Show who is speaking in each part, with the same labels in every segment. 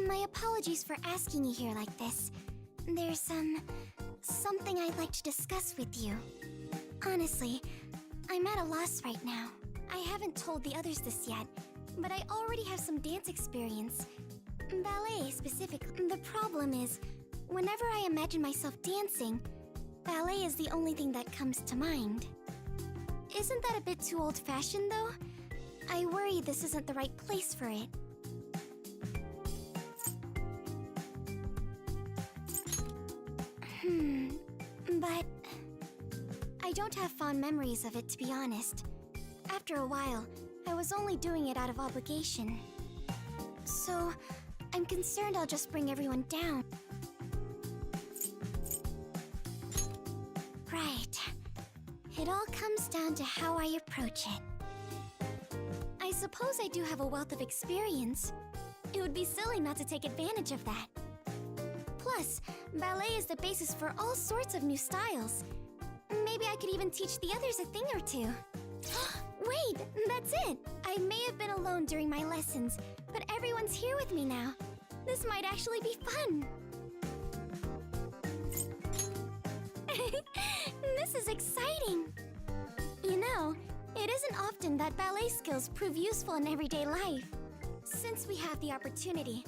Speaker 1: My apologies for asking you here like this. There's, something I'd like to discuss with you. Honestly, I'm at a loss right now. I haven't told the others this yet, but I already have some dance experience. Ballet, specifically. The problem is, whenever I imagine myself dancing, ballet is the only thing that comes to mind. Isn't that a bit too old-fashioned, though? I worry this isn't the right place for it. But I don't have fond memories of it, to be honest. After a while, I was only doing it out of obligation. So, I'm concerned I'll just bring everyone down. Right. It all comes down to how I approach it. I suppose I do have a wealth of experience. It would be silly not to take advantage of that. Plus, ballet is the basis for all sorts of new styles. Maybe I could even teach the others a thing or two. Wait, that's it! I may have been alone during my lessons, but everyone's here with me now. This might actually be fun. This is exciting! You know, it isn't often that ballet skills prove useful in everyday life. Since we have the opportunity,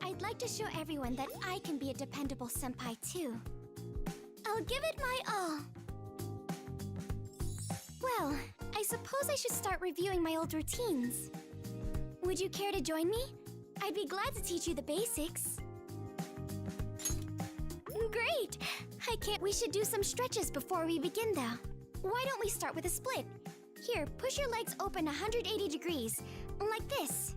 Speaker 1: I'd like to show everyone that I can be a dependable senpai too. I'll give it my all. Well, I suppose I should start reviewing my old routines. Would you care to join me? I'd be glad to teach you the basics. Great! I can't. We should do some stretches before we begin, though. Why don't we start with a split? Here, push your legs open 180 degrees, like this.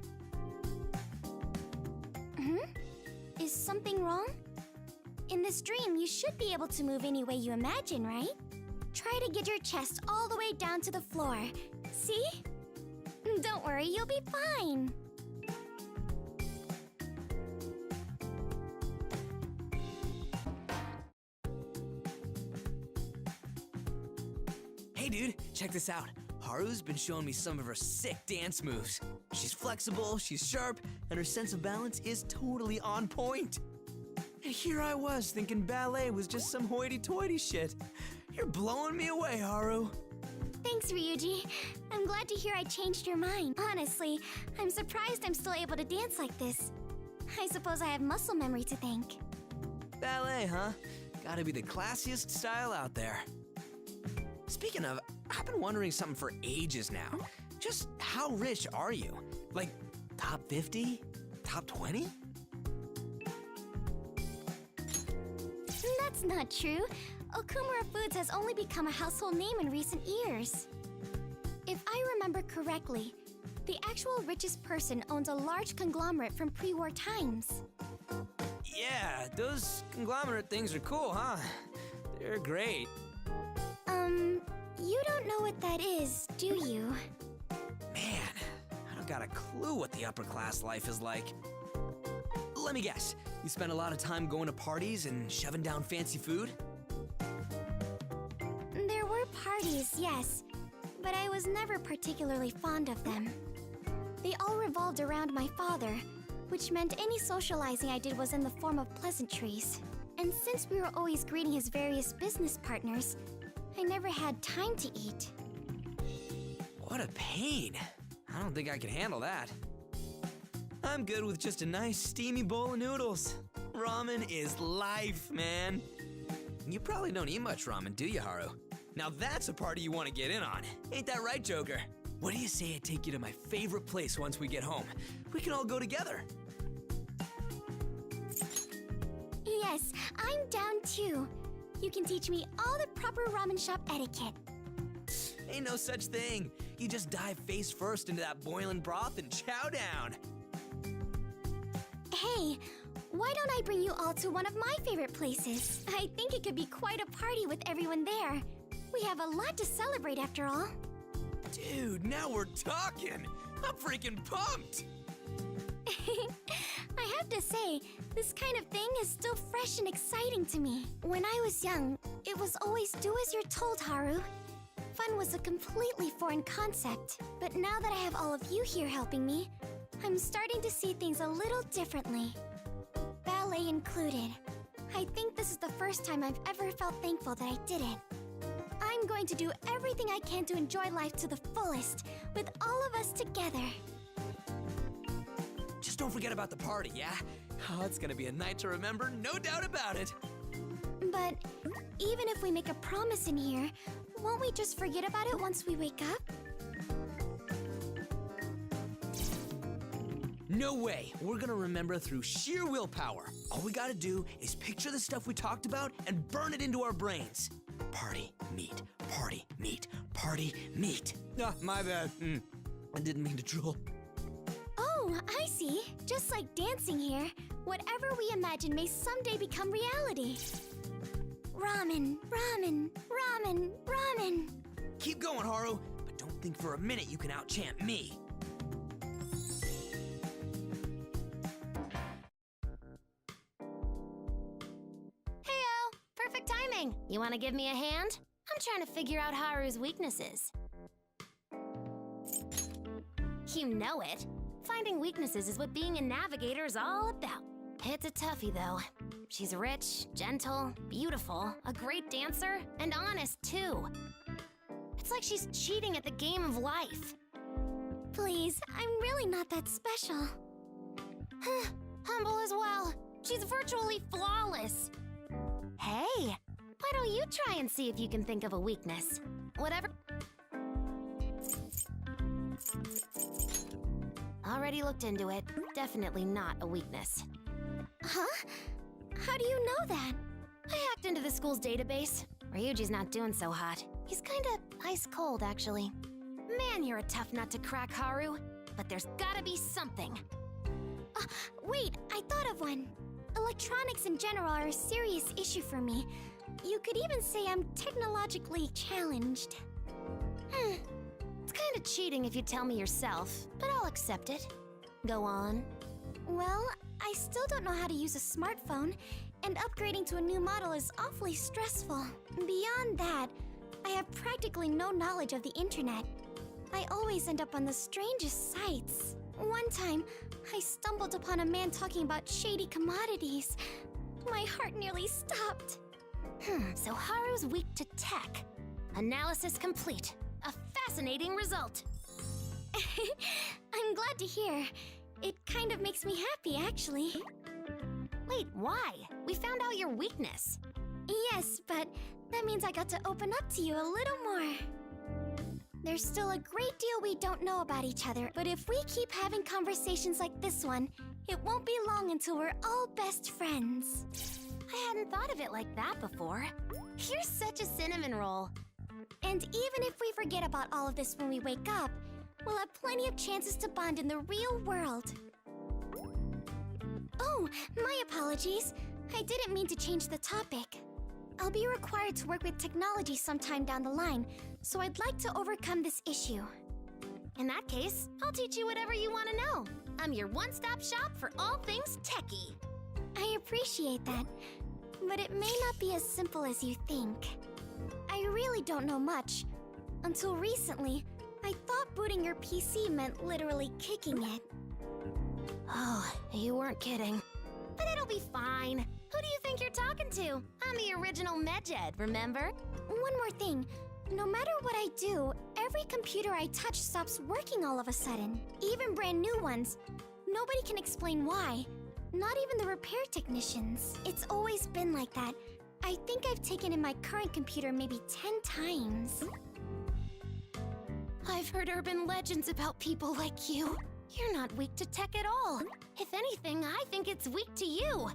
Speaker 1: Is something wrong? In this dream, you should be able to move any way you imagine, right? Try to get your chest all the way down to the floor. See? Don't worry, you'll be fine.
Speaker 2: Hey dude, check this out. Haru's been showing me some of her sick dance moves. She's flexible, she's sharp, and her sense of balance is totally on point. And here I was thinking ballet was just some hoity-toity shit. You're blowing me away, Haru.
Speaker 1: Thanks, Ryuji. I'm glad to hear I changed your mind. Honestly, I'm surprised I'm still able to dance like this. I suppose I have muscle memory to thank.
Speaker 2: Ballet, huh? Gotta be the classiest style out there. Speaking of, I've been wondering something for ages now. Just how rich are you? Like, top 50? Top 20?
Speaker 1: That's not true. Okumara Foods has only become a household name in recent years. If I remember correctly, the actual richest person owns a large conglomerate from pre-war times.
Speaker 2: Yeah, those conglomerate things are cool, huh? They're great.
Speaker 1: You don't know what that is, do you?
Speaker 2: Man, I don't got a clue what the upper class life is like. Let me guess, you spend a lot of time going to parties and shoving down fancy food?
Speaker 1: There were parties, yes, but I was never particularly fond of them. They all revolved around my father, which meant any socializing I did was in the form of pleasantries. And since we were always greeting his various business partners, I never had time to eat.
Speaker 2: What a pain. I don't think I can handle that. I'm good with just a nice steamy bowl of noodles. Ramen is life, man. You probably don't eat much ramen, do you, Haru? Now that's a party you want to get in on. Ain't that right, Joker? What do you say I take you to my favorite place once we get home? We can all go together.
Speaker 1: Yes, I'm down too. You can teach me all the proper ramen shop etiquette.
Speaker 2: Ain't no such thing. You just dive face first into that boiling broth and chow down.
Speaker 1: Hey, why don't I bring you all to one of my favorite places? I think it could be quite a party with everyone there. We have a lot to celebrate after all.
Speaker 2: Dude, now we're talking. I'm freaking pumped.
Speaker 1: I have to say, this kind of thing is still fresh and exciting to me. When I was young, it was always do as you're told, Haru. Fun was a completely foreign concept. But now that I have all of you here helping me, I'm starting to see things a little differently. play included. I think this is the first time I've ever felt thankful that I did it. I'm going to do everything I can to enjoy life to the fullest, with all of us together.
Speaker 2: Just don't forget about the party, yeah? Oh, it's gonna be a night to remember, no doubt about it.
Speaker 1: But even if we make a promise in here, won't we just forget about it once we wake up?
Speaker 2: No way! We're gonna remember through sheer willpower. All we gotta do is picture the stuff we talked about and burn it into our brains. Party, meet, party, meet, party, meet. Ah, my bad. I didn't mean to drool.
Speaker 1: Oh, I see. Just like dancing here, whatever we imagine may someday become reality. Ramen, ramen, ramen, ramen.
Speaker 2: Keep going, Haru, but don't think for a minute you can out-chant me.
Speaker 3: Heyo! Perfect timing. You want to give me a hand? I'm trying to figure out Haru's weaknesses. You know it. Finding weaknesses is what being a navigator is all about. It's a toughie, though. She's rich, gentle, beautiful, a great dancer, and honest, too. It's like she's cheating at the game of life.
Speaker 1: Please, I'm really not that special.
Speaker 3: Humble as well. She's virtually flawless. Hey, why don't you try and see if you can think of a weakness? Whatever. Already looked into it. Definitely not a weakness.
Speaker 1: Huh? How do you know that?
Speaker 3: I hacked into the school's database. Ryuji's not doing so hot. He's kinda ice cold, actually. Man, you're a tough nut to crack, Haru. But there's gotta be something.
Speaker 1: Wait, I thought of one. Electronics in general are a serious issue for me. You could even say I'm technologically challenged.
Speaker 3: It's kinda cheating if you tell me yourself, but I'll accept it. Go on.
Speaker 1: Well, I still don't know how to use a smartphone, and upgrading to a new model is awfully stressful. Beyond that, I have practically no knowledge of the internet. I always end up on the strangest sites. One time, I stumbled upon a man talking about shady commodities. My heart nearly stopped.
Speaker 3: So Haru's weak to tech. Analysis complete. A fascinating result.
Speaker 1: I'm glad to hear. It kind of makes me happy, actually.
Speaker 3: Wait, why? We found out your weakness.
Speaker 1: Yes, but that means I got to open up to you a little more. There's still a great deal we don't know about each other, but if we keep having conversations like this one, it won't be long until we're all best friends.
Speaker 3: I hadn't thought of it like that before. You're such a cinnamon roll.
Speaker 1: And even if we forget about all of this when we wake up, we'll have plenty of chances to bond in the real world. Oh, my apologies. I didn't mean to change the topic. I'll be required to work with technology sometime down the line, so I'd like to overcome this issue.
Speaker 3: In that case, I'll teach you whatever you want to know. I'm your one-stop shop for all things techie.
Speaker 1: I appreciate that, but it may not be as simple as you think. I really don't know much. Until recently, I thought booting your PC meant literally kicking it.
Speaker 3: Oh, you weren't kidding. But it'll be fine. Who do you think you're talking to? I'm the original Medjed, remember?
Speaker 1: One more thing. No matter what I do, every computer I touch stops working all of a sudden. Even brand new ones. Nobody can explain why. Not even the repair technicians. It's always been like that. I think I've taken in my current computer maybe 10 times.
Speaker 3: I've heard urban legends about people like you. You're not weak to tech at all. If anything, I think it's weak to you.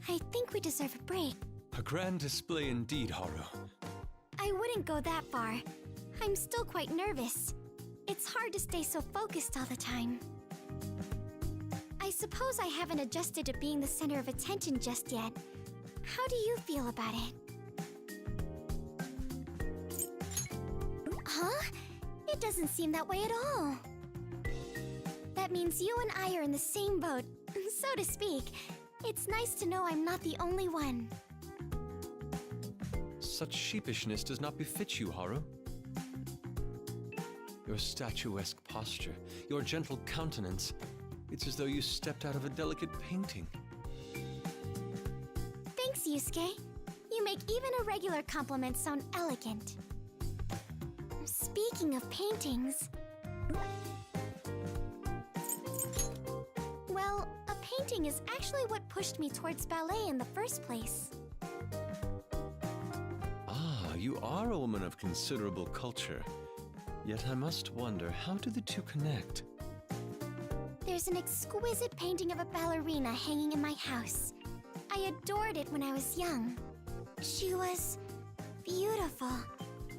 Speaker 1: I think we deserve a break.
Speaker 4: A grand display indeed, Haru.
Speaker 1: I wouldn't go that far. I'm still quite nervous. It's hard to stay so focused all the time. I suppose I haven't adjusted to being the center of attention just yet. How do you feel about it? Huh? It doesn't seem that way at all. That means you and I are in the same boat, so to speak. It's nice to know I'm not the only one.
Speaker 4: Such sheepishness does not befit you, Haru. Your statuesque posture, your gentle countenance, it's as though you stepped out of a delicate painting.
Speaker 1: Thanks, Yusuke. You make even irregular compliments sound elegant. Speaking of paintings... Well, a painting is actually what pushed me towards ballet in the first place.
Speaker 4: Ah, you are a woman of considerable culture. Yet I must wonder, how do the two connect?
Speaker 1: There's an exquisite painting of a ballerina hanging in my house. I adored it when I was young. She was beautiful.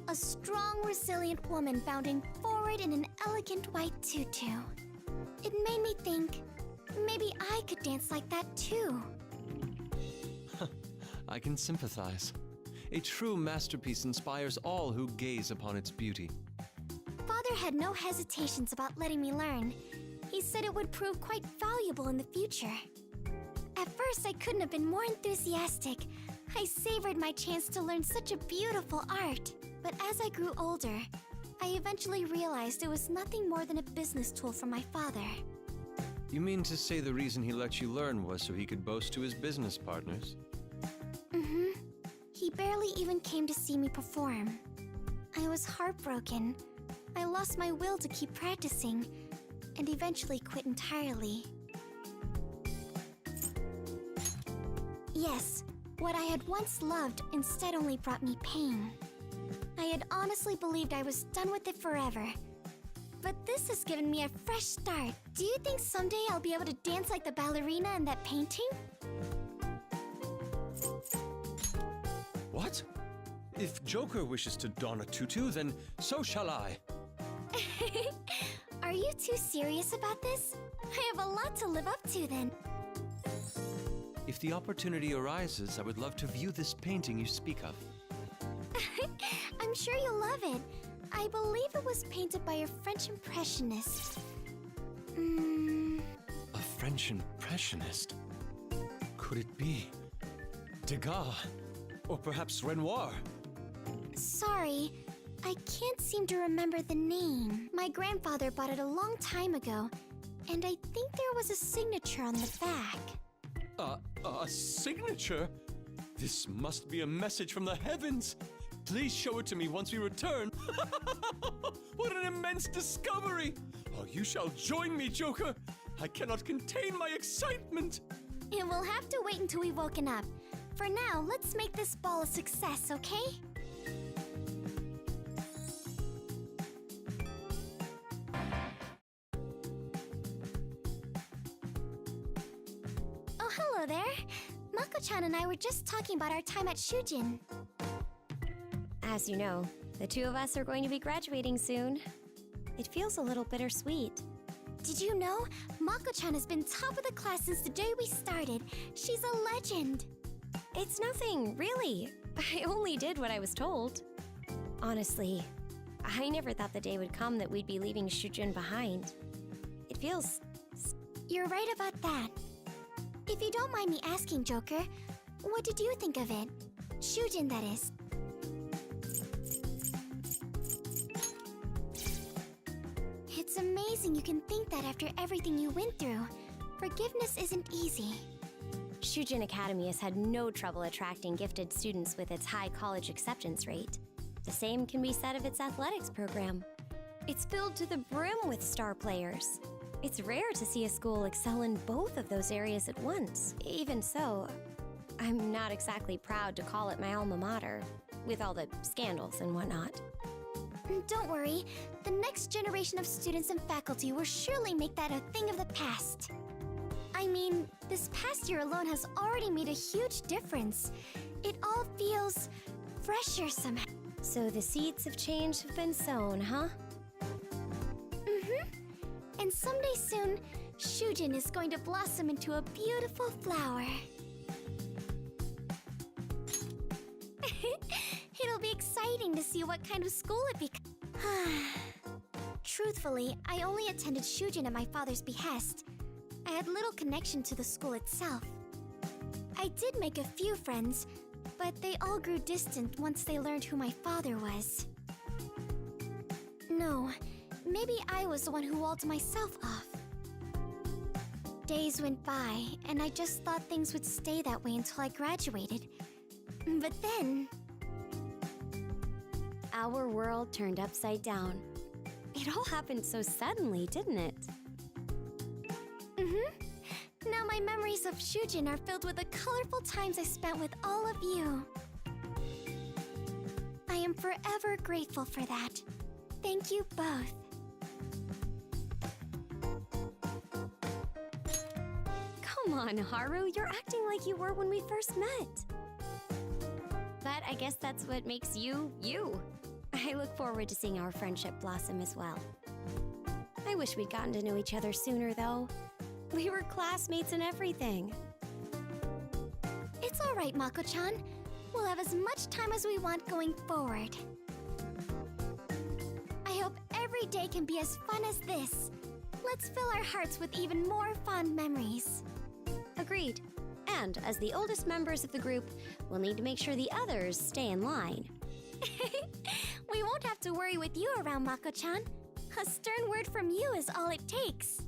Speaker 1: A strong, resilient woman bounding forward in an elegant white tutu. It made me think, maybe I could dance like that too.
Speaker 4: I can sympathize. A true masterpiece inspires all who gaze upon its beauty.
Speaker 1: Father had no hesitations about letting me learn. He said it would prove quite valuable in the future. At first, I couldn't have been more enthusiastic. I savored my chance to learn such a beautiful art. But as I grew older, I eventually realized it was nothing more than a business tool for my father.
Speaker 4: You mean to say the reason he let you learn was so he could boast to his business partners?
Speaker 1: Mm-hmm. He barely even came to see me perform. I was heartbroken. I lost my will to keep practicing, and eventually quit entirely. Yes, what I had once loved instead only brought me pain. I had honestly believed I was done with it forever. But this has given me a fresh start. Do you think someday I'll be able to dance like the ballerina in that painting?
Speaker 4: What? If Joker wishes to don a tutu, then so shall I.
Speaker 1: Are you too serious about this? I have a lot to live up to then.
Speaker 4: If the opportunity arises, I would love to view this painting you speak of.
Speaker 1: I'm sure you'll love it. I believe it was painted by a French impressionist.
Speaker 4: A French impressionist? Could it be Degas? Or perhaps Renoir?
Speaker 1: Sorry, I can't seem to remember the name. My grandfather bought it a long time ago, and I think there was a signature on the back.
Speaker 4: A signature? This must be a message from the heavens. Please show it to me once we return. What an immense discovery! Oh, you shall join me, Joker. I cannot contain my excitement.
Speaker 1: It will have to wait until we've woken up. For now, let's make this ball a success, okay? Oh, hello there. Mako-chan and I were just talking about our time at Shujin.
Speaker 3: As you know, the two of us are going to be graduating soon. It feels a little bittersweet.
Speaker 1: Did you know? Mako-chan has been top of the class since the day we started. She's a legend.
Speaker 3: It's nothing, really. I only did what I was told. Honestly, I never thought the day would come that we'd be leaving Shujin behind. It feels...
Speaker 1: You're right about that. If you don't mind me asking, Joker, what did you think of it? Shujin, that is. It's amazing you can think that after everything you went through. Forgiveness isn't easy.
Speaker 3: Shujin Academy has had no trouble attracting gifted students with its high college acceptance rate. The same can be said of its athletics program. It's filled to the brim with star players. It's rare to see a school excel in both of those areas at once. Even so, I'm not exactly proud to call it my alma mater, with all the scandals and whatnot.
Speaker 1: Don't worry, the next generation of students and faculty will surely make that a thing of the past. I mean, this past year alone has already made a huge difference. It all feels fresher somehow.
Speaker 3: So the seeds of change have been sown, huh?
Speaker 1: Mm-hmm. And someday soon, Shujin is going to blossom into a beautiful flower. It'll be exciting to see what kind of school it becomes. Truthfully, I only attended Shujin at my father's behest. I had little connection to the school itself. I did make a few friends, but they all grew distant once they learned who my father was. No, maybe I was the one who walled myself off. Days went by, and I just thought things would stay that way until I graduated. But then...
Speaker 3: Our world turned upside down. It all happened so suddenly, didn't it?
Speaker 1: Now my memories of Shujin are filled with the colorful times I spent with all of you. I am forever grateful for that. Thank you both.
Speaker 3: Come on, Haru, you're acting like you were when we first met. But I guess that's what makes you, you. I look forward to seeing our friendship blossom as well. I wish we'd gotten to know each other sooner, though. We were classmates and everything.
Speaker 1: It's all right, Mako-chan. We'll have as much time as we want going forward. I hope every day can be as fun as this. Let's fill our hearts with even more fond memories.
Speaker 3: Agreed. And as the oldest members of the group, we'll need to make sure the others stay in line.
Speaker 1: We won't have to worry with you around, Mako-chan. A stern word from you is all it takes.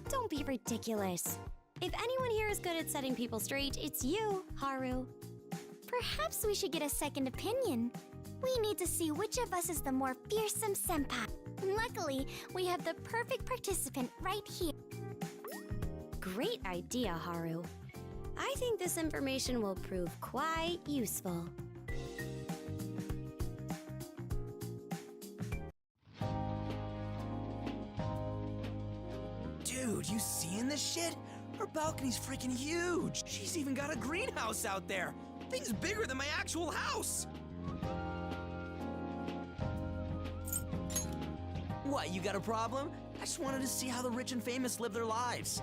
Speaker 3: Don't be ridiculous. If anyone here is good at setting people straight, it's you, Haru.
Speaker 1: Perhaps we should get a second opinion. We need to see which of us is the more fearsome senpai. Luckily, we have the perfect participant right here.
Speaker 3: Great idea, Haru. I think this information will prove quite useful.
Speaker 2: Dude, you seeing this shit? Her balcony's freaking huge. She's even got a greenhouse out there. Thing's bigger than my actual house. What, you got a problem? I just wanted to see how the rich and famous live their lives.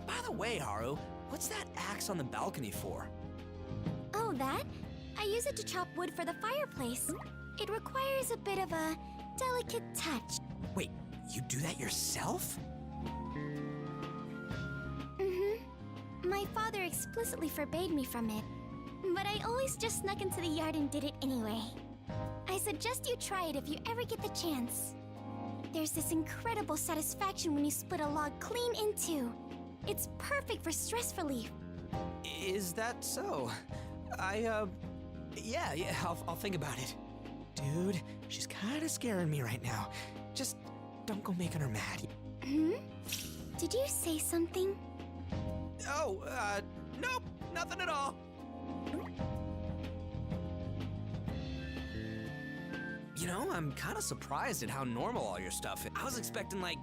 Speaker 2: By the way, Haru, what's that axe on the balcony for?
Speaker 1: Oh, that? I use it to chop wood for the fireplace. It requires a bit of a delicate touch.
Speaker 2: Wait, you do that yourself?
Speaker 1: My father explicitly forbade me from it, but I always just snuck into the yard and did it anyway. I suggest you try it if you ever get the chance. There's this incredible satisfaction when you split a log clean in two. It's perfect for stress relief.
Speaker 2: Is that so? Yeah, I'll think about it. Dude, she's kinda scaring me right now. Just don't go making her mad.
Speaker 1: Did you say something?
Speaker 2: Oh, nope, nothing at all. You know, I'm kinda surprised at how normal all your stuff is. I was expecting, like,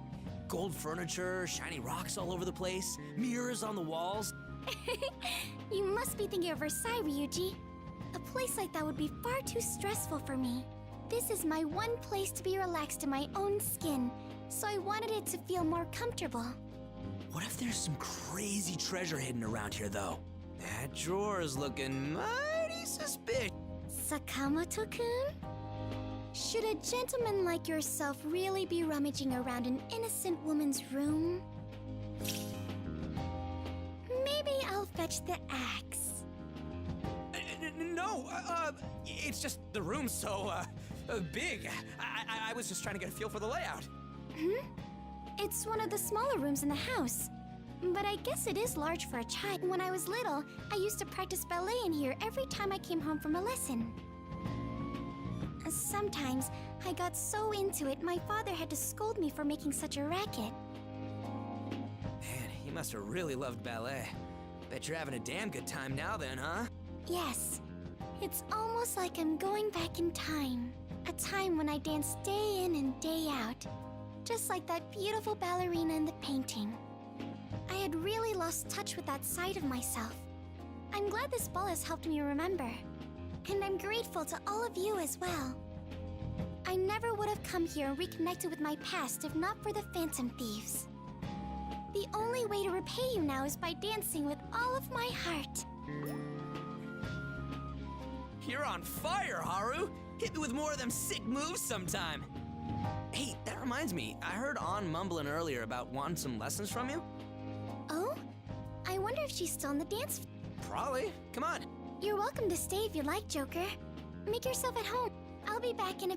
Speaker 2: gold furniture, shiny rocks all over the place, mirrors on the walls.
Speaker 1: You must be thinking of Versailles, Ryuji. A place like that would be far too stressful for me. This is my one place to be relaxed in my own skin, so I wanted it to feel more comfortable.
Speaker 2: What if there's some crazy treasure hidden around here, though? That drawer is looking mighty suspicious.
Speaker 1: Sakamoto-kun? Should a gentleman like yourself really be rummaging around an innocent woman's room? Maybe I'll fetch the axe.
Speaker 2: No, it's just the room's so, big. I was just trying to get a feel for the layout.
Speaker 1: It's one of the smaller rooms in the house. But I guess it is large for a child. When I was little, I used to practice ballet in here every time I came home from a lesson. Sometimes, I got so into it, my father had to scold me for making such a racket.
Speaker 2: Man, you must have really loved ballet. Bet you're having a damn good time now then, huh?
Speaker 1: Yes. It's almost like I'm going back in time. A time when I danced day in and day out. Just like that beautiful ballerina in the painting. I had really lost touch with that side of myself. I'm glad this ball has helped me remember. And I'm grateful to all of you as well. I never would have come here and reconnected with my past if not for the Phantom Thieves. The only way to repay you now is by dancing with all of my heart.
Speaker 2: You're on fire, Haru! Hit me with more of them sick moves sometime! Hey, that reminds me. I heard Ann mumbling earlier about wanting some lessons from you.
Speaker 1: Oh? I wonder if she's still in the dance.
Speaker 2: Probably. Come on.
Speaker 1: You're welcome to stay if you like, Joker. Make yourself at home. I'll be back in a...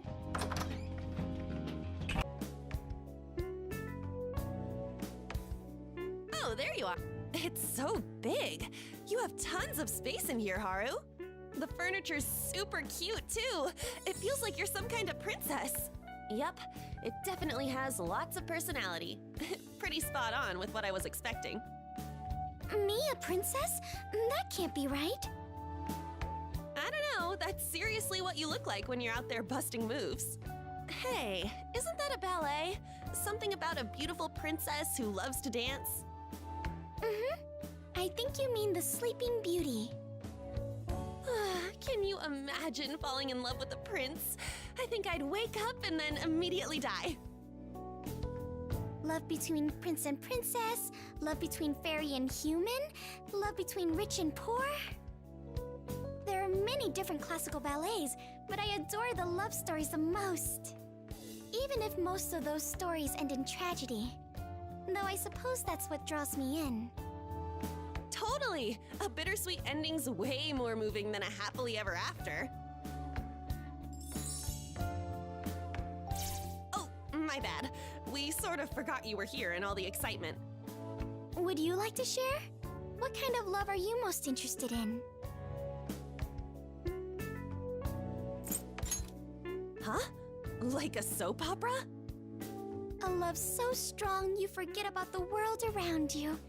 Speaker 5: Oh, there you are. It's so big. You have tons of space in here, Haru. The furniture's super cute, too. It feels like you're some kind of princess. Yep, it definitely has lots of personality. Pretty spot on with what I was expecting.
Speaker 1: Me, a princess? That can't be right.
Speaker 5: I don't know, that's seriously what you look like when you're out there busting moves. Hey, isn't that a ballet? Something about a beautiful princess who loves to dance?
Speaker 1: Mm-hmm. I think you mean the Sleeping Beauty.
Speaker 5: Can you imagine falling in love with a prince? I think I'd wake up and then immediately die.
Speaker 1: Love between prince and princess, love between fairy and human, love between rich and poor. There are many different classical ballets, but I adore the love stories the most. Even if most of those stories end in tragedy. Though I suppose that's what draws me in.
Speaker 5: Totally! A bittersweet ending's way more moving than a happily ever after. Oh, my bad. We sort of forgot you were here in all the excitement.
Speaker 1: Would you like to share? What kind of love are you most interested in?
Speaker 5: Huh? Like a soap opera?
Speaker 1: A love so strong you forget about the world around you.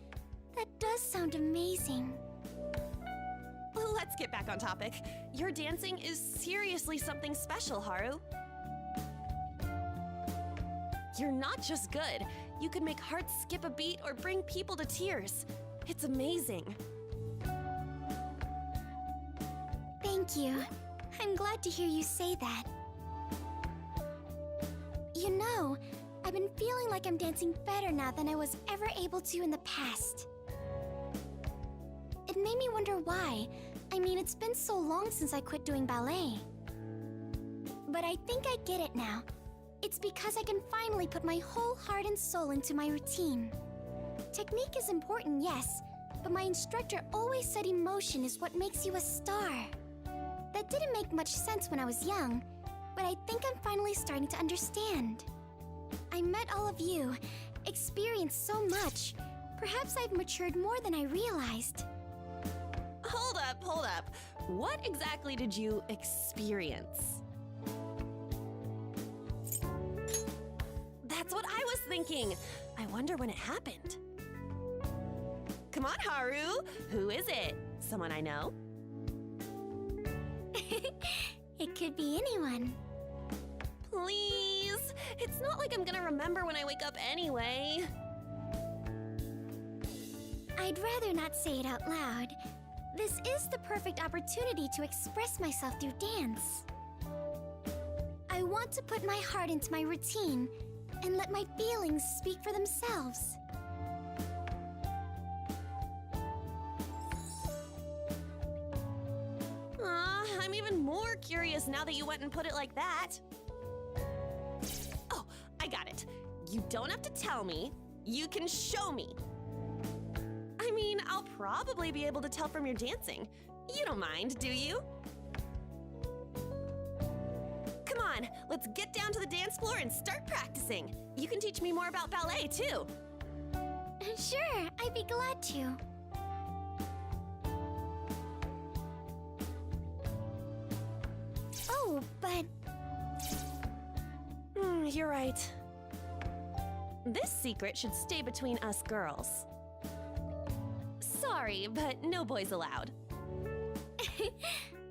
Speaker 1: That does sound amazing.
Speaker 5: Let's get back on topic. Your dancing is seriously something special, Haru. You're not just good. You can make hearts skip a beat or bring people to tears. It's amazing.
Speaker 1: Thank you. I'm glad to hear you say that. You know, I've been feeling like I'm dancing better now than I was ever able to in the past. It made me wonder why. I mean, it's been so long since I quit doing ballet. But I think I get it now. It's because I can finally put my whole heart and soul into my routine. Technique is important, yes, but my instructor always said emotion is what makes you a star. That didn't make much sense when I was young, but I think I'm finally starting to understand. I met all of you, experienced so much. Perhaps I've matured more than I realized.
Speaker 5: Hold up. What exactly did you experience? That's what I was thinking. I wonder when it happened. Come on, Haru. Who is it? Someone I know?
Speaker 1: It could be anyone.
Speaker 5: Please. It's not like I'm gonna remember when I wake up anyway.
Speaker 1: I'd rather not say it out loud. This is the perfect opportunity to express myself through dance. I want to put my heart into my routine and let my feelings speak for themselves.
Speaker 5: I'm even more curious now that you went and put it like that. Oh, I got it. You don't have to tell me. You can show me. I mean, I'll probably be able to tell from your dancing. You don't mind, do you? Come on, let's get down to the dance floor and start practicing. You can teach me more about ballet, too.
Speaker 1: Sure, I'd be glad to. Oh, but...
Speaker 5: You're right. This secret should stay between us girls. Sorry, but no boys allowed.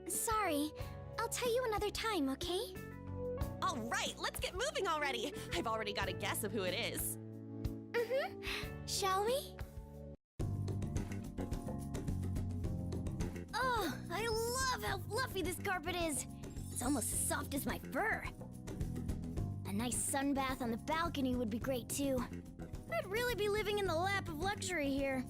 Speaker 1: Sorry. I'll tell you another time, okay?
Speaker 5: All right, let's get moving already. I've already got a guess of who it is.
Speaker 1: Mm-hmm. Shall we?
Speaker 3: Oh, I love how fluffy this carpet is. It's almost as soft as my fur. A nice sun bath on the balcony would be great too. I'd really be living in the lap of luxury here.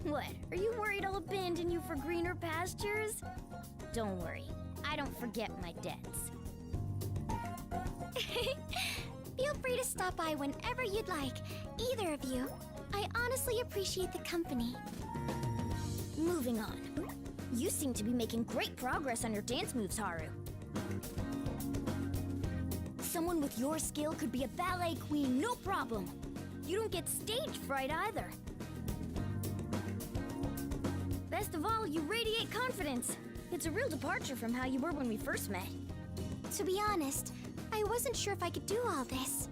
Speaker 3: What, are you worried I'll abandon you for greener pastures?
Speaker 6: Don't worry, I don't forget my debts.
Speaker 1: Feel free to stop by whenever you'd like, either of you. I honestly appreciate the company.
Speaker 6: Moving on. You seem to be making great progress on your dance moves, Haru. Someone with your skill could be a ballet queen, no problem. You don't get stage fright either. Best of all, you radiate confidence. It's a real departure from how you were when we first met.
Speaker 1: To be honest, I wasn't sure if I could do all this,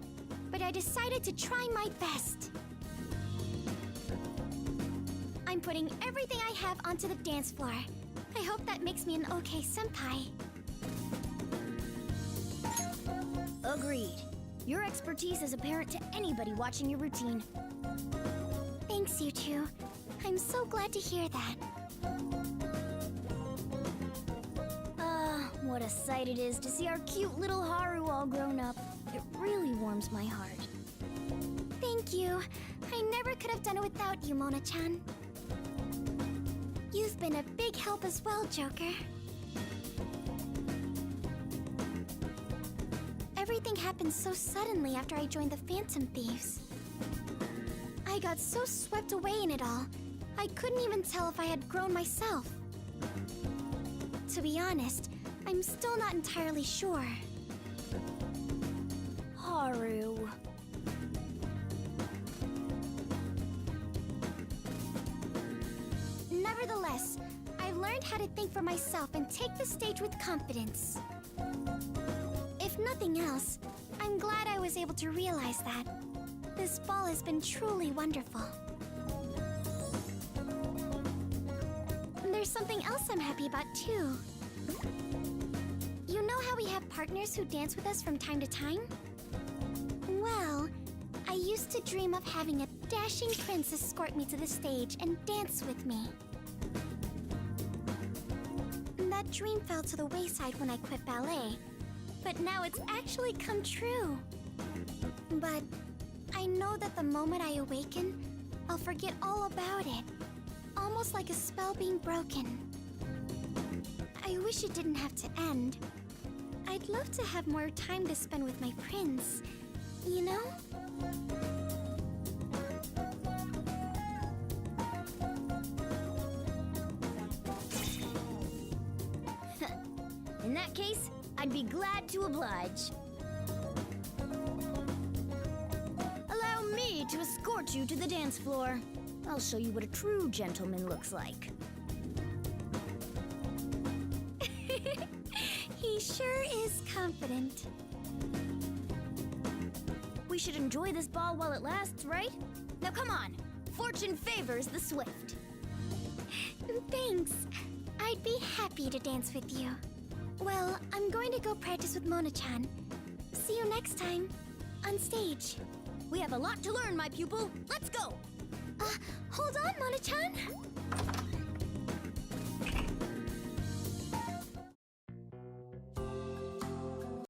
Speaker 1: but I decided to try my best. I'm putting everything I have onto the dance floor. I hope that makes me an okay senpai.
Speaker 6: Agreed. Your expertise is apparent to anybody watching your routine.
Speaker 1: Thanks, you two. I'm so glad to hear that.
Speaker 6: What a sight it is to see our cute little Haru all grown up. It really warms my heart.
Speaker 1: Thank you. I never could have done it without you, Mona-chan. You've been a big help as well, Joker. Everything happened so suddenly after I joined the Phantom Thieves. I got so swept away in it all, I couldn't even tell if I had grown myself. To be honest, I'm still not entirely sure.
Speaker 6: Haru.
Speaker 1: Nevertheless, I've learned how to think for myself and take the stage with confidence. If nothing else, I'm glad I was able to realize that. This ball has been truly wonderful. And there's something else I'm happy about too. You know how we have partners who dance with us from time to time? Well, I used to dream of having a dashing prince escort me to the stage and dance with me. That dream fell to the wayside when I quit ballet, but now it's actually come true. But I know that the moment I awaken, I'll forget all about it, almost like a spell being broken. I wish it didn't have to end. I'd love to have more time to spend with my prince, you know?
Speaker 6: In that case, I'd be glad to oblige. Allow me to escort you to the dance floor. I'll show you what a true gentleman looks like.
Speaker 1: He sure is confident.
Speaker 6: We should enjoy this ball while it lasts, right? Now come on, fortune favors the swift.
Speaker 1: Thanks. I'd be happy to dance with you. Well, I'm going to go practice with Mona-chan. See you next time, on stage.
Speaker 6: We have a lot to learn, my pupil. Let's go!
Speaker 1: Hold on, Mona-chan.